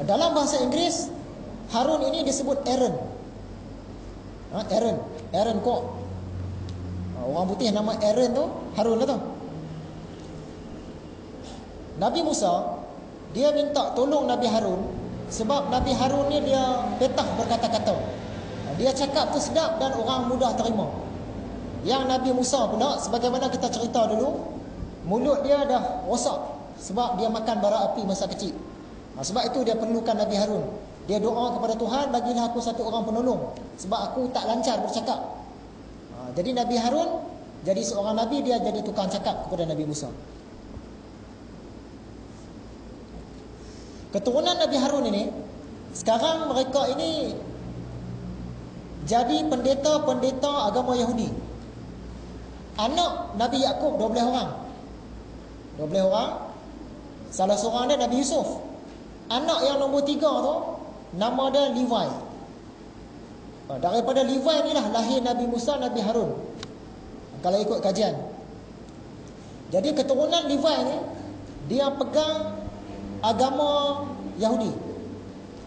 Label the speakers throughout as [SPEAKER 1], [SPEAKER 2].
[SPEAKER 1] Dalam bahasa Inggeris, Harun ini disebut Aaron. Aaron kok. Orang putih nama Aaron tu Harun lah tu. Nabi Musa dia minta tolong Nabi Harun sebab Nabi Harun ni dia petah berkata-kata. Dia cakap tu sedap dan orang mudah terima. Yang Nabi Musa pula, sebagaimana kita cerita dulu, mulut dia dah rosak sebab dia makan bara api masa kecil. Sebab itu dia perlukan Nabi Harun. Dia doa kepada Tuhan, bagilah aku satu orang penolong sebab aku tak lancar bercakap. Jadi Nabi Harun jadi seorang Nabi, dia jadi tukang cakap kepada Nabi Musa. Keturunan Nabi Harun ini, sekarang mereka ini jadi pendeta-pendeta agama Yahudi. Anak Nabi Yakub 12 orang. 12 orang. Salah seorang dia Nabi Yusuf. Anak yang nombor 3 tu nama dia Levi. Daripada Levi ni lah lahir Nabi Musa, Nabi Harun, kalau ikut kajian. Jadi keturunan Levi ni dia pegang agama Yahudi.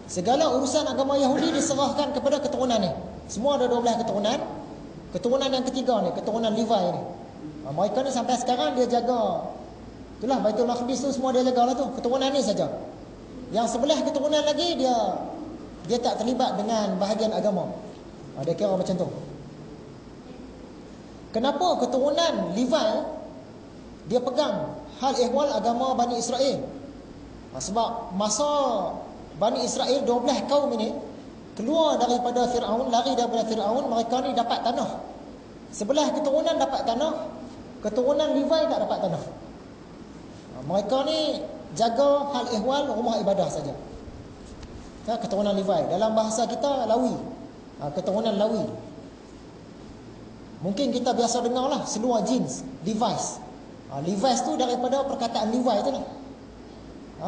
[SPEAKER 1] Segala urusan agama Yahudi diserahkan kepada keturunan ni. Semua ada 12 keturunan. Keturunan yang ketiga ni, keturunan Levi ni, mereka ni sampai sekarang dia jaga. Itulah Baitul Maqdis tu semua dia jaga lah tu. Keturunan ni saja. Yang sebelah keturunan lagi dia tak terlibat dengan bahagian agama. Dia kira macam tu. Kenapa keturunan Levi dia pegang hal ehwal agama Bani Israel? Sebab masa Bani Israel 12 kaum ini keluar daripada Fir'aun, lari daripada Fir'aun, mereka ni dapat tanah. Sebelah keturunan dapat tanah, keturunan Levi tak dapat tanah. Mereka ni jaga hal ehwal rumah ibadah saja. Keturunan Levi, dalam bahasa kita Lawi, keturunan Lawi. Mungkin kita biasa dengar lah seluar jeans, Levi's. Levi's tu daripada perkataan Levi tu lah.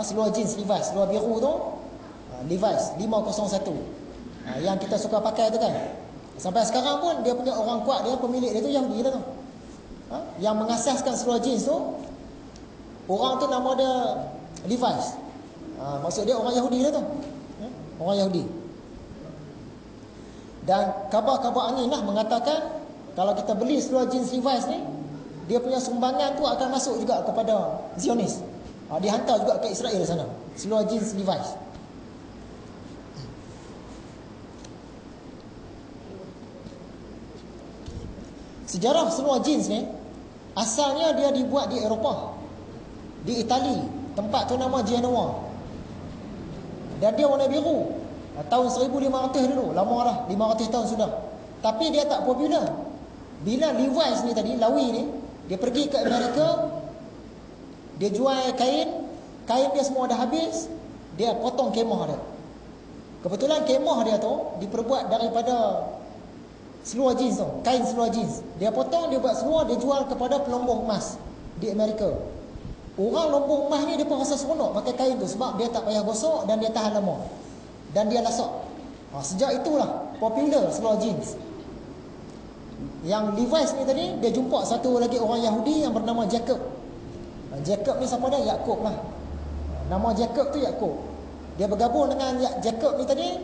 [SPEAKER 1] Seluar jeans Levi's, seluar biru tu Levi's 501. Yang kita suka pakai tu kan. Sampai sekarang pun dia punya orang kuat, dia pemilik dia tu Yahudi lah tu. Yang mengasaskan seluar jeans tu, orang tu nama dia Levi's. Maksud dia orang Yahudi lah tu. Orang Yahudi. Dan kabar-kabar angin lah mengatakan kalau kita beli seluar jeans Levi's ni, dia punya sumbangan tu akan masuk juga kepada Zionis. Dihantar juga ke Israel sana, seluar jeans Levi's. Sejarah seluar jeans ni asalnya dia dibuat di Eropah, di Itali, tempat tu nama Genoa. Dan dia warna biru. Tahun 1500 dulu, lama dah, 500 tahun sudah. Tapi dia tak popular. Bila Levi's ni tadi, Lawi ni, dia pergi ke Amerika, dia jual kain dia semua dah habis, dia potong kemah dia. Kebetulan kemah dia tu diperbuat daripada seluar jeans tu, kain seluar jeans. Dia potong, dia buat seluar, dia jual kepada pelombong emas di Amerika. Orang lombong emas ni dia pun rasa seronok pakai kain tu sebab dia tak payah gosok dan dia tahan lama. Dan dia lasak. Sejak itulah popular seluar jeans. Yang Levi's ni tadi, dia jumpa satu lagi orang Yahudi yang bernama Jacob. Jacob ni siapa dia? Yakub lah. Nama Jacob tu Yakub. Dia bergabung dengan Jacob ni tadi,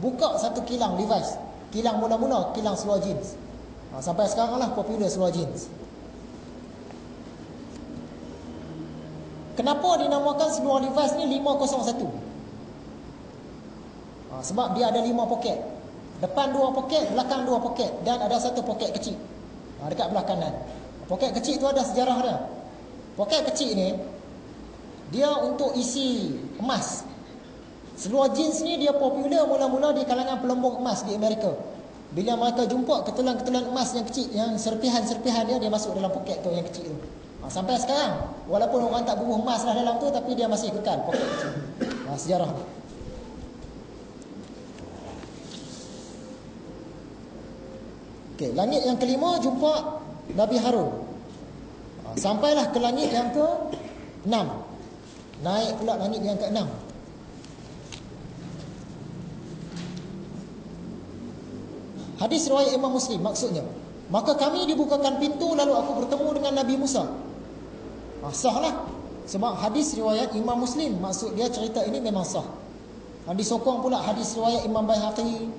[SPEAKER 1] buka satu kilang Levi's. Kilang mula-mula, kilang seluar jeans. Sampai sekarang lah popular seluar jeans. Kenapa dinamakan seluar Levi's ni 501? Sebab dia ada 5 poket. Depan 2 poket, belakang 2 poket, dan ada satu poket kecil dekat belah kanan. Poket kecil tu ada sejarah dia. Poket kecil ni dia untuk isi emas. Seluar jeans ni dia popular mula-mula di kalangan pelombong emas di Amerika. Bila mereka jumpa ketulan-ketulan emas yang kecil, yang serpihan-serpihan dia masuk dalam poket tu yang kecil tu. Sampai sekarang, walaupun orang tak bubuh emas lah dalam tu, tapi dia masih kekal poket kecil. Sejarah. Okey, langit yang kelima jumpa Nabi Harun. Sampailah ke langit yang ke-6. Naik pula langit yang ke-6. Hadis riwayat Imam Muslim maksudnya, maka kami dibukakan pintu lalu aku bertemu dengan Nabi Musa. Sah lah. Sebab hadis riwayat Imam Muslim, maksud dia cerita ini memang sah. Disokong pula hadis riwayat Imam Baihaqi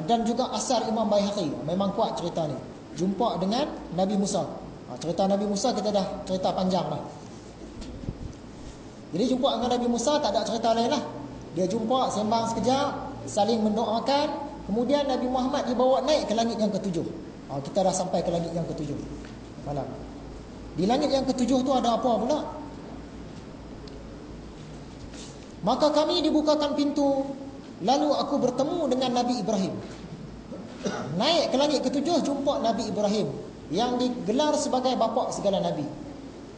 [SPEAKER 1] dan juga asar Imam Baihaqi. Memang kuat cerita ni. Jumpa dengan Nabi Musa. Cerita Nabi Musa kita dah cerita panjang dah. Jadi jumpa dengan Nabi Musa tak ada cerita lain lah. Dia jumpa, sembang sekejap, saling mendoakan. Kemudian Nabi Muhammad dibawa naik ke langit yang ketujuh. Kita dah sampai ke langit yang ketujuh malam. Di langit yang ketujuh tu ada apa pula? Maka kami dibukakan pintu, lalu aku bertemu dengan Nabi Ibrahim. Naik ke langit ketujuh, jumpa Nabi Ibrahim yang digelar sebagai bapa segala Nabi.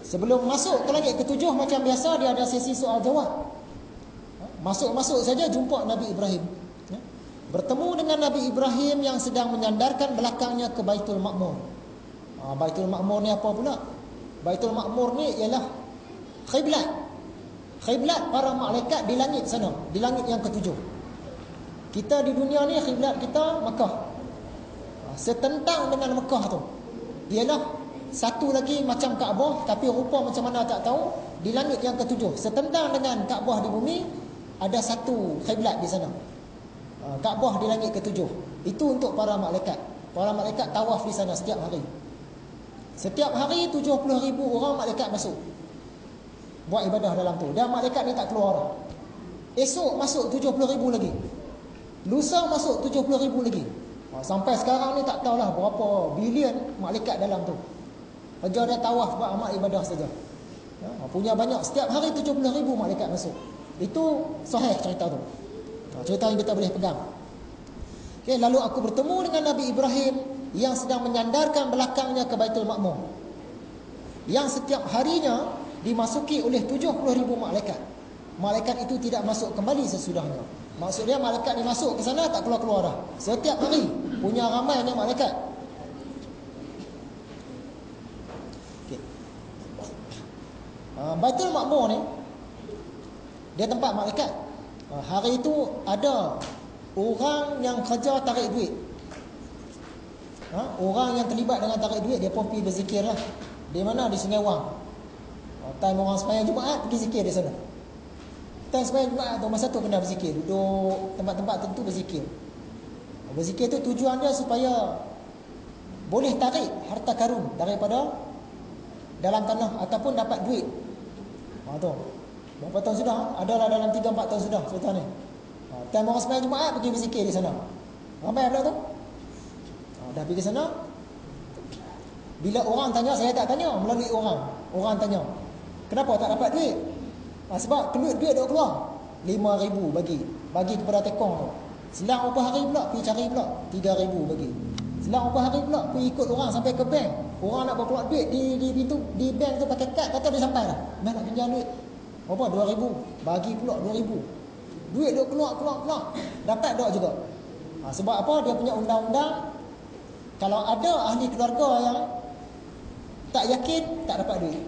[SPEAKER 1] Sebelum masuk ke langit ketujuh, macam biasa dia ada sesi soal jawab. Masuk-masuk saja jumpa Nabi Ibrahim. Bertemu dengan Nabi Ibrahim yang sedang menyandarkan belakangnya ke Baitul Ma'mur. Baitul Ma'mur ni apa pula? Baitul Ma'mur ni ialah khiblat. Khiblat para malaikat di langit sana, di langit yang ketujuh. Kita di dunia ni khiblat kita Mekah. Setentang dengan Mekah tu ialah satu lagi macam Kaabah, tapi rupa macam mana tak tahu. Di langit yang ketujuh, setentang dengan Kaabah di bumi, ada satu khiblat di sana. Kaabah di langit ketujuh. Itu untuk para malaikat. Para malaikat tawaf di sana setiap hari. Setiap hari 70,000 orang malaikat masuk buat ibadah dalam tu. Dan malaikat ni tak keluar dah. Esok masuk 70,000 lagi. Lusa masuk 70,000 lagi. Sampai sekarang ni tak tahulah berapa bilion malaikat dalam tu. Kerja dia tawaf buat amal ibadah saja. Punya banyak. Setiap hari 70,000 malaikat masuk. Itu sahih cerita tu. Cerita yang kita boleh pegang. Okay, lalu aku bertemu dengan Nabi Ibrahim yang sedang menyandarkan belakangnya ke Baitul Ma'mur, yang setiap harinya dimasuki oleh 70,000 malaikat. Malaikat itu tidak masuk kembali sesudahnya. Maksudnya malaikat ni masuk ke sana tak keluar-keluar dah. Setiap hari punya ramainya malaikat. Okay. Baitul Ma'mur ni dia tempat malaikat. Hari itu ada orang yang kerja tarik duit. Orang yang terlibat dengan tarik duit, dia pun pergi berzikir lah. Di mana? Di Sungai Wang. Time orang sembahyang Jumaat, pergi zikir di sana. Time sembahyang Jumaat tu, masa tu kena berzikir. Duduk tempat-tempat tentu berzikir. Berzikir tu tujuan dia supaya boleh tarik harta karun daripada dalam tanah ataupun dapat duit. Tu berapa tahun sudah? Adalah dalam 3-4 tahun sudah cerita ni. Time orang sembahyang Jumaat pergi berzikir di sana. Ramai pula tu. Dah pergi sana. Bila orang tanya, saya tak tanya, melalui orang. Orang tanya, kenapa tak dapat duit? Sebab duit dah keluar. 5,000 bagi kepada tekong tu. Selang berapa hari pula pergi cari pula 3,000 bagi. Selang berapa hari pula pergi ikut orang sampai ke bank. Orang nak berkeluar duit di pintu, di bank tu pakai kad, kata dia sampai dah. Dah nak pinjam duit. Berapa? 2,000. Bagi pula 2,000. Duit dia keluar. Dapat tak juga. Sebab apa? Dia punya undang-undang, kalau ada ahli keluarga yang tak yakin, tak dapat duit.